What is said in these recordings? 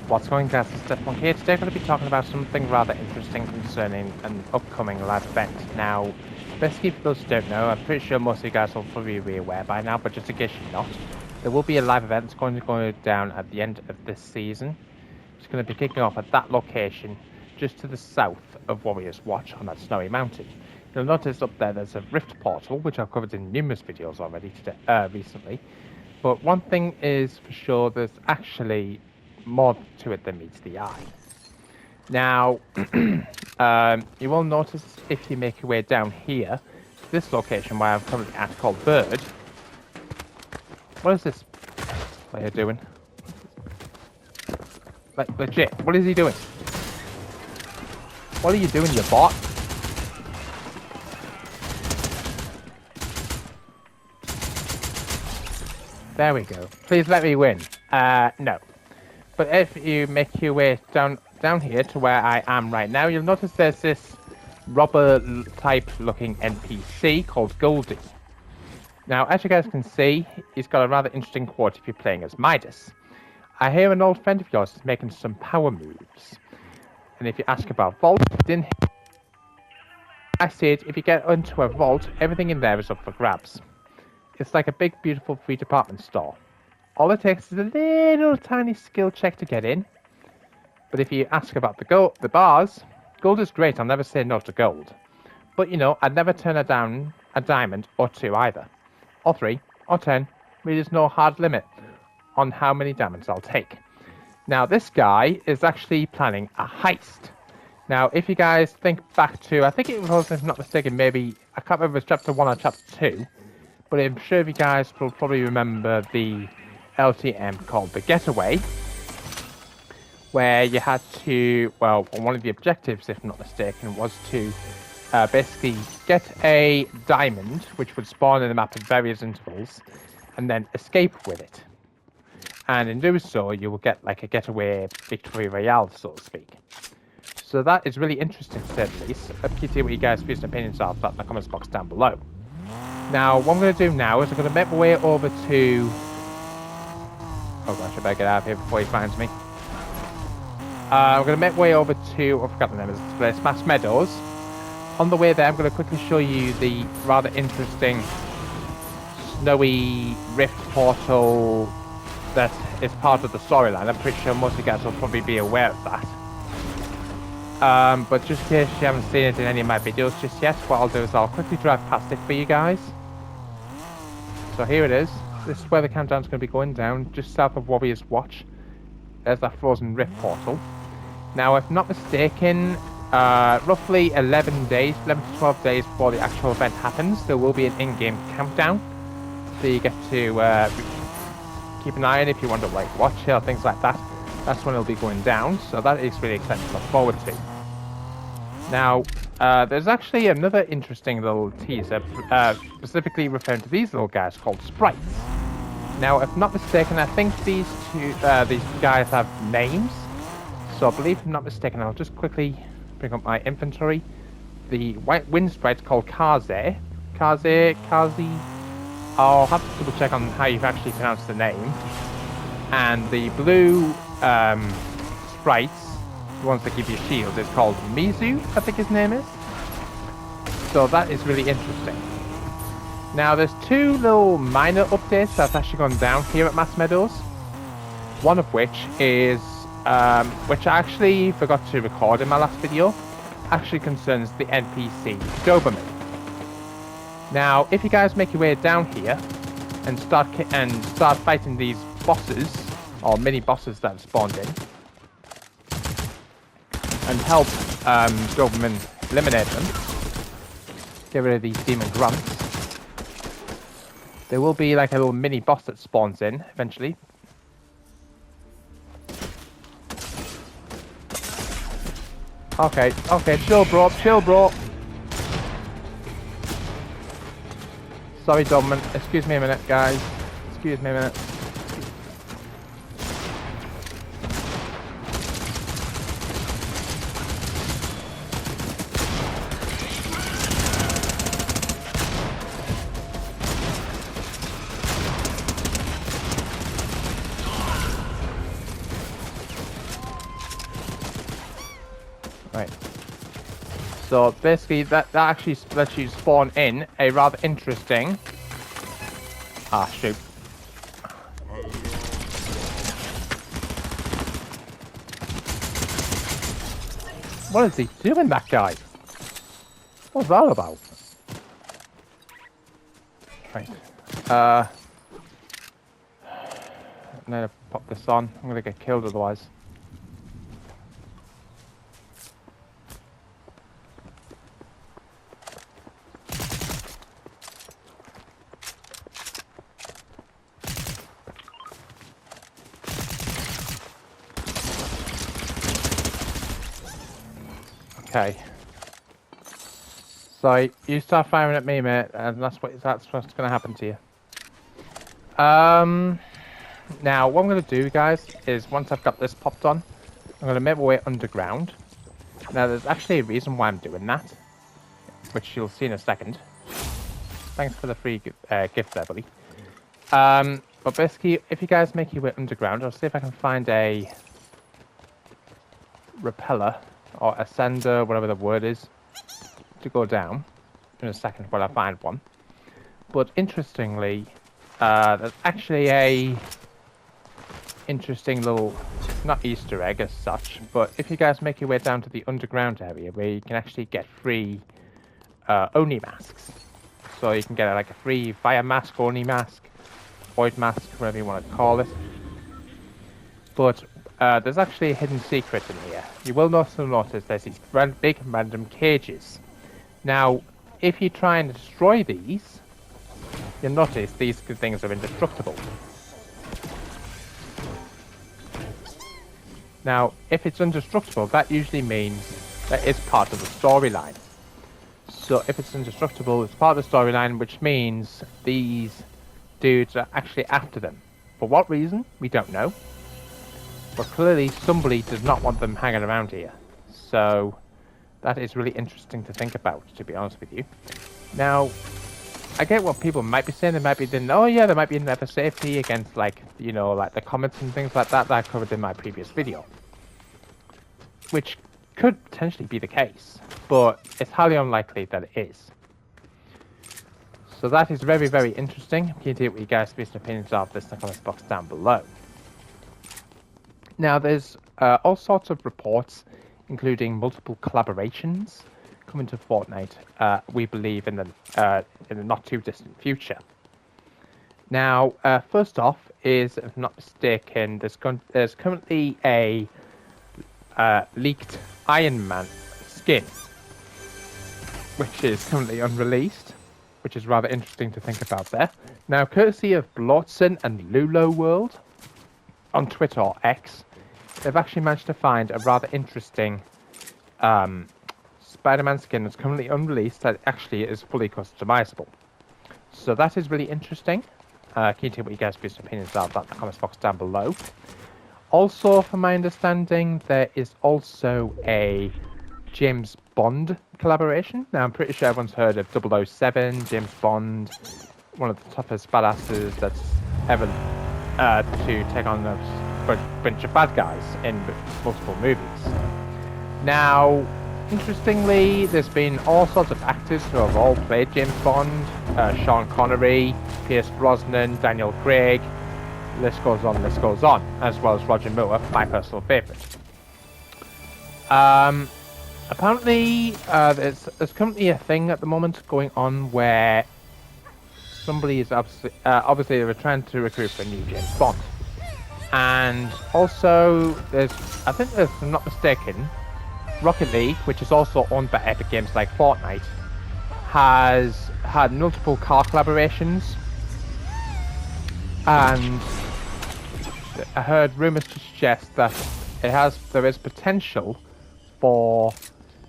What's going on, guys? It's Stefan here. Today I'm going to be talking about something rather interesting concerning an upcoming live event. Now, basically, for those who don't know, I'm pretty sure most of you guys will probably be aware by now, but just in case you're not, there will be a live event that's going to go down at the end of this season. It's going to be kicking off at that location, just to the south of Warriors Watch on that snowy mountain. You'll notice up there's a rift portal, which I've covered in numerous videos already recently. But one thing is for sure, there's actually more to it than meets the eye. Now, you will notice if you make your way down here, this location where I'm currently at called Bird. What is this player doing? Like, legit, what is he doing? What are you doing, you bot? There we go. Please let me win. No. But if you make your way down here to where I am right now, you'll notice there's this robber-type looking NPC called Goldie. Now, as you guys can see, he's got a rather interesting quote if you're playing as Midas. I hear an old friend of yours is making some power moves. And if you ask about Vault, then I said if you get into a vault, everything in there is up for grabs. It's like a big, beautiful free department store. All it takes is a little tiny skill check to get in. But if you ask about the bars, gold is great. I'll never say no to gold. But you know, I'd never turn down a diamond or two either. Or 3, or 10. Really, there's no hard limit on how many diamonds I'll take. Now, this guy is actually planning a heist. Now, if you guys think back to, I think it was, if I'm not mistaken, maybe, I can't remember if it was chapter 1 or chapter 2. But I'm sure you guys will probably remember the LTM called the Getaway, where you had to, well, one of the objectives, if I'm not mistaken, was to basically get a diamond, which would spawn in the map at various intervals, and then escape with it. And in doing so, you will get like a getaway victory royale, so to speak. So that is really interesting, to say the least. I'd like to see what you guys' views and opinions are in the comments box down below. Now, what I'm going to do now is I'm going to make my way over to... Oh gosh, I better get out of here before he finds me. I'm going to make my way over to... I forgot the name of this place. Mass Meadows. On the way there, I'm going to quickly show you the rather interesting snowy rift portal that is part of the storyline. I'm pretty sure most of you guys will probably be aware of that. But just in case you haven't seen it in any of my videos just yet, what I'll do is I'll quickly drive past it for you guys. So here it is. This is where the countdown's going to be going down, just south of Warriors Watch. There's that frozen rift portal. Now, if I'm not mistaken, roughly 11 to 12 days before the actual event happens, there will be an in-game countdown. So you get to keep an eye on if you want to like watch it or things like that. That's when it'll be going down, so that is really exciting to look forward to. Now, there's actually another interesting little teaser, specifically referring to these little guys called sprites. Now, if I'm not mistaken, I think these guys have names. So I believe, if I'm not mistaken, I'll just quickly bring up my inventory. The white wind sprite's called Kaze. I'll have to double check on how you've actually pronounced the name. And the blue sprites, the ones that give you shields, is called Mizu, I think his name is. So that is really interesting. Now, there's 2 little minor updates that's actually gone down here at Mass Meadows. One of which is, which I actually forgot to record in my last video, actually concerns the NPC Doberman. Now, if you guys make your way down here and start fighting these bosses, or mini bosses that have spawned in, and help Doberman eliminate them, get rid of these demon grunts, there will be like a little mini boss that spawns in eventually. Okay, chill bro. Sorry Doberman, excuse me a minute guys, excuse me a minute. Right. So basically, that actually lets you spawn in a rather interesting. Ah, shoot. What is he doing, that guy? What's that about? Right. I'm gonna pop this on. I'm gonna get killed otherwise. Okay. So you start firing at me, mate, and that's what's going to happen to you. Now what I'm going to do, guys, is once I've got this popped on, I'm going to make my way underground. Now there's actually a reason why I'm doing that, which you'll see in a second. Thanks for the free gift there, buddy. But basically, if you guys make your way underground, I'll see if I can find a repeller or ascender, whatever the word is, to go down in a second while I find one. But interestingly, there's actually a interesting little, not Easter egg as such, but if you guys make your way down to the underground area where you can actually get free Oni masks. So you can get like a free fire mask, Oni mask, void mask, whatever you want to call it. But there's actually a hidden secret in here. You will also notice there's these big random cages. Now, if you try and destroy these, you'll notice these things are indestructible. Now, if it's indestructible, that usually means that it's part of the storyline. So if it's indestructible, it's part of the storyline, which means these dudes are actually after them. For what reason? We don't know. But clearly somebody does not want them hanging around here. So that is really interesting to think about, to be honest with you. Now, I get what people might be saying. They might be thinking, oh yeah, there might be another safety against, like, you know, like the comments and things like that I covered in my previous video. Which could potentially be the case, but it's highly unlikely that it is. So that is very, very interesting. I'm keen to hear what you guys' recent opinions are of this in the comments box down below. Now, there's all sorts of reports, including multiple collaborations, coming to Fortnite, we believe, in the not too distant future. Now, first off is, if I'm not mistaken, there's currently a leaked Iron Man skin, which is currently unreleased, which is rather interesting to think about there. Now, courtesy of Blotson and Lulo World on Twitter or X, they've actually managed to find a rather interesting Spider-Man skin that's currently unreleased that actually is fully customizable. So that is really interesting. Can you tell what you guys' opinions are of that in the comments box down below? Also, from my understanding, there is also a James Bond collaboration. Now, I'm pretty sure everyone's heard of 007, James Bond, one of the toughest badasses that's ever to take on a bunch of bad guys in multiple movies. Now, interestingly, there's been all sorts of actors who have all played James Bond. Sean Connery, Pierce Brosnan, Daniel Craig, list goes on, as well as Roger Moore, my personal favourite. Apparently, there's currently a thing at the moment going on where somebody is obviously they're trying to recruit for a new James Bond. And also, I think if I'm not mistaken, Rocket League, which is also owned by Epic Games like Fortnite, has had multiple car collaborations. And I heard rumours to suggest that there is potential for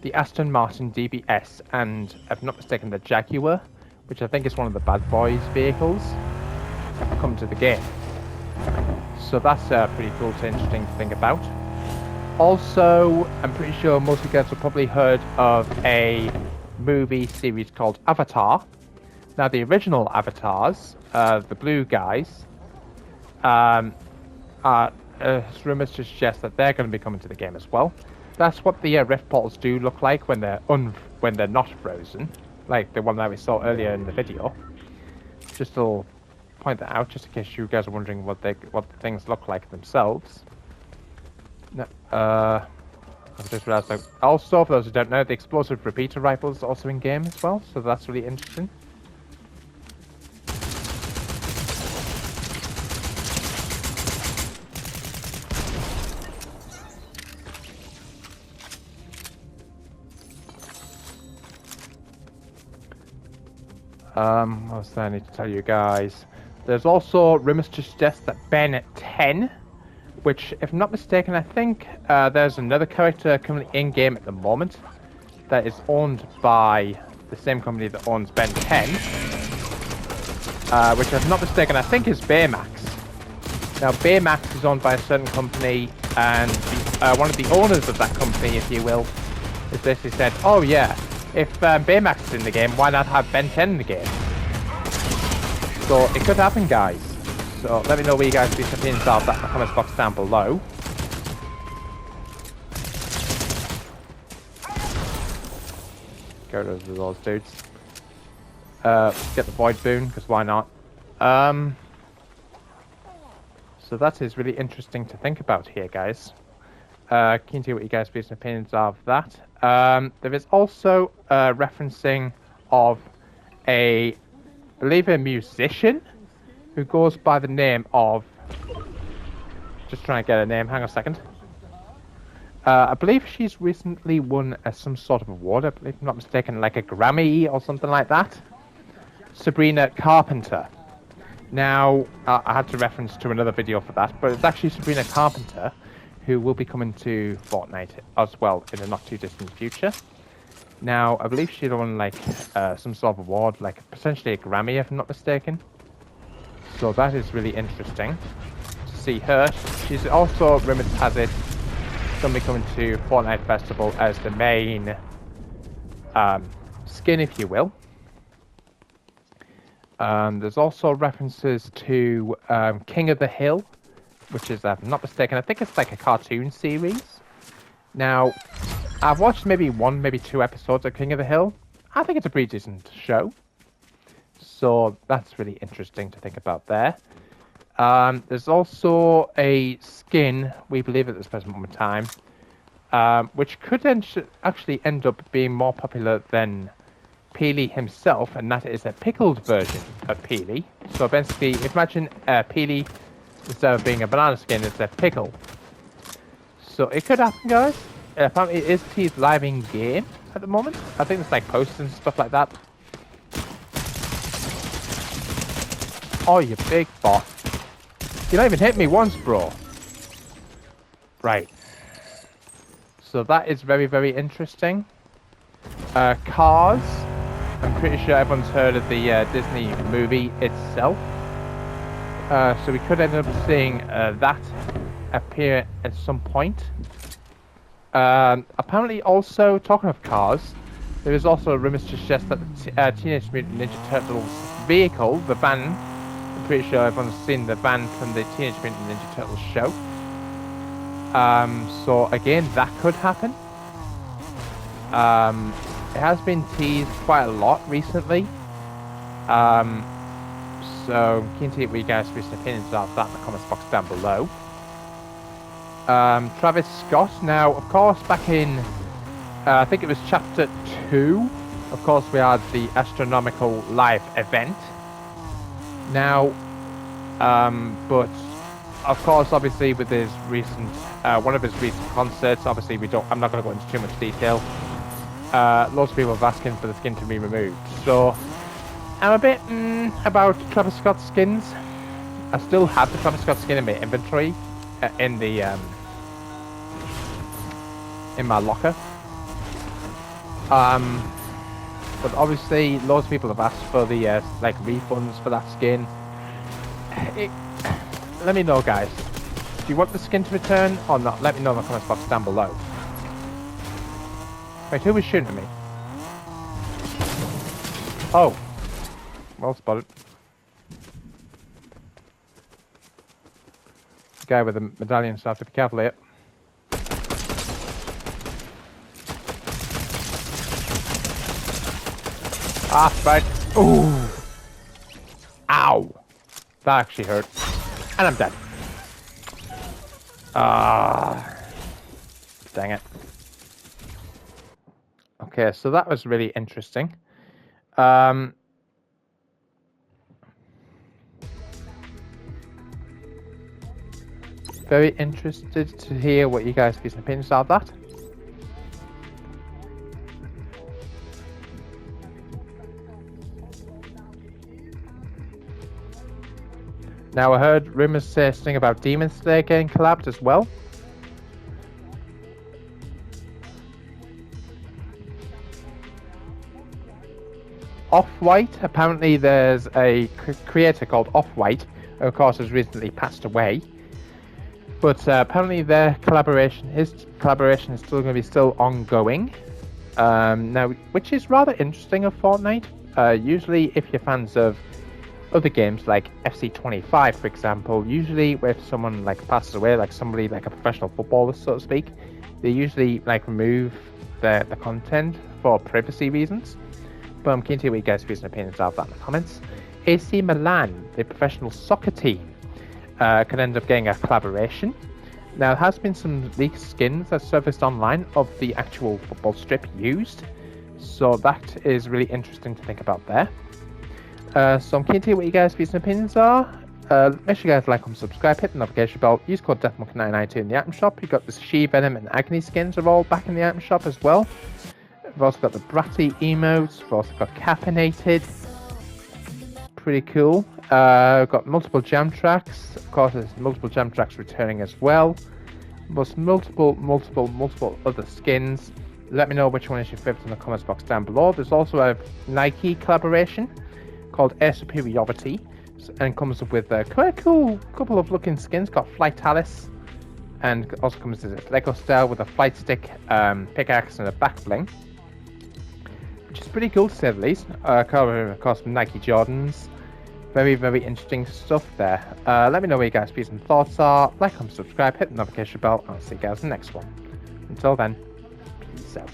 the Aston Martin DBS and, if I'm not mistaken, the Jaguar, which I think is one of the Bad Boys vehicles, come to the game. So that's pretty cool and interesting to think about. Also, I'm pretty sure most of you guys have probably heard of a movie series called Avatar. Now, the original Avatars, the blue guys, rumours to suggest that they're going to be coming to the game as well. that's what the rift portals do look like when they're not frozen, like the one that we saw earlier in the video. Just to point that out, just in case you guys are wondering what the things look like themselves. No, I just realized that also, for those who don't know, the explosive repeater rifle is also in game as well, so that's really interesting. What else do I need to tell you guys? There's also rumors to suggest that Ben 10, which, if I'm not mistaken, I think there's another character currently in game at the moment that is owned by the same company that owns Ben 10, which, if I'm not mistaken, I think is Baymax. Now, Baymax is owned by a certain company, and one of the owners of that company, if you will, has basically said, "Oh yeah, if Baymax is in the game, why not have Ben 10 in the game?" So it could happen, guys. So let me know what you guys' opinions are of that in the comments box down below. Get rid of those dudes. Get the Void Boon, because why not? So that is really interesting to think about here, guys. Keen to hear what you guys' opinions are of that. There is also referencing of I believe a musician who goes by the name of... Just trying to get a name, hang on a second. I believe she's recently won some sort of award, I believe I'm not mistaken, like a Grammy or something like that. Sabrina Carpenter. Now, I had to reference to another video for that, but it's actually Sabrina Carpenter who will be coming to Fortnite as well in the not too distant future. Now, I believe she won like some sort of award, like potentially a Grammy if I'm not mistaken. So that is really interesting to see her. She's also, rumored has it, going to be coming to Fortnite Festival as the main skin, if you will. There's also references to King of the Hill, which is, if I'm not mistaken, I think it's like a cartoon series. Now, I've watched maybe 1, maybe 2 episodes of King of the Hill. I think it's a pretty decent show. So that's really interesting to think about there. There's also a skin, we believe at this present moment in time, which could actually end up being more popular than Peely himself, and that is a pickled version of Peely. So basically, imagine Peely, instead of being a banana skin, it's a pickle. So it could happen, guys. Apparently it is teased live in game at the moment. I think it's like posts and stuff like that. Oh, you big bot. You don't even hit me once, bro. Right. So that is very, very interesting. Cars. I'm pretty sure everyone's heard of the Disney movie itself. So we could end up seeing that appear at some point. Apparently also, talking of cars, there is also rumors to suggest that the Teenage Mutant Ninja Turtles vehicle, the van, I'm pretty sure everyone's seen the van from the Teenage Mutant Ninja Turtles show. So again, that could happen. It has been teased quite a lot recently. So keen to hear what you guys' opinions are of that in the comments box down below. Travis Scott. Now, of course, back in, I think it was chapter 2, of course, we had the Astronomical Live event. Now, but, of course, obviously, with his recent, one of his recent concerts, obviously, I'm not going to go into too much detail. Lots of people have asking for the skin to be removed. So, I'm a bit about Travis Scott skins. I still have the Travis Scott skin in my inventory, in my locker. But obviously, loads of people have asked for the like refunds for that skin. Let me know, guys. Do you want the skin to return or not? Let me know in the comments box down below. Wait, who was shooting at me? Oh. Well spotted. Guy with the medallion, so I have to be careful here. Ah, right. Ooh. Ow. That actually hurt. And I'm dead. Ah. Dang it. Okay, so that was really interesting. Very interested to hear what you guys' views and opinions are of that. Now I heard rumors say something about Demon Slayer getting collabed as well. Off-White, apparently there's a creator called Off-White, who of course has recently passed away. But apparently their collaboration, his collaboration is still going to be ongoing. Now, which is rather interesting of Fortnite. Usually if you're fans of other games like FC25, for example, usually if someone like passes away, like somebody like a professional footballer, so to speak, they usually like remove the content for privacy reasons. But I'm keen to hear what you guys' views and opinions are of that in the comments. AC Milan, the professional soccer team, could end up getting a collaboration. Now, there has been some leaked skins that surfaced online of the actual football strip used, so that is really interesting to think about there. So I'm keen to hear what you guys' views and opinions are. Make sure you guys like and subscribe, hit the notification bell, use code DeathMonkey992 in the item shop. You've got the She Venom and Agony skins are all back in the item shop as well. We've also got the Bratty emotes, we've also got Caffeinated. Pretty cool. We've got multiple jam tracks. Of course, there's multiple jam tracks returning as well. There's multiple other skins. Let me know which one is your favorite in the comments box down below. There's also a Nike collaboration called Air Superiority, and comes up with quite a cool couple of looking skins. Got Flytalis, and also comes as a Lego style with a flight stick, pickaxe, and a back bling, which is pretty cool to say the least. Of course, Nike Jordans. Very interesting stuff there. Let me know what you guys' views and thoughts are. Like and subscribe, hit the notification bell, and I'll see you guys in the next one. Until then, peace out.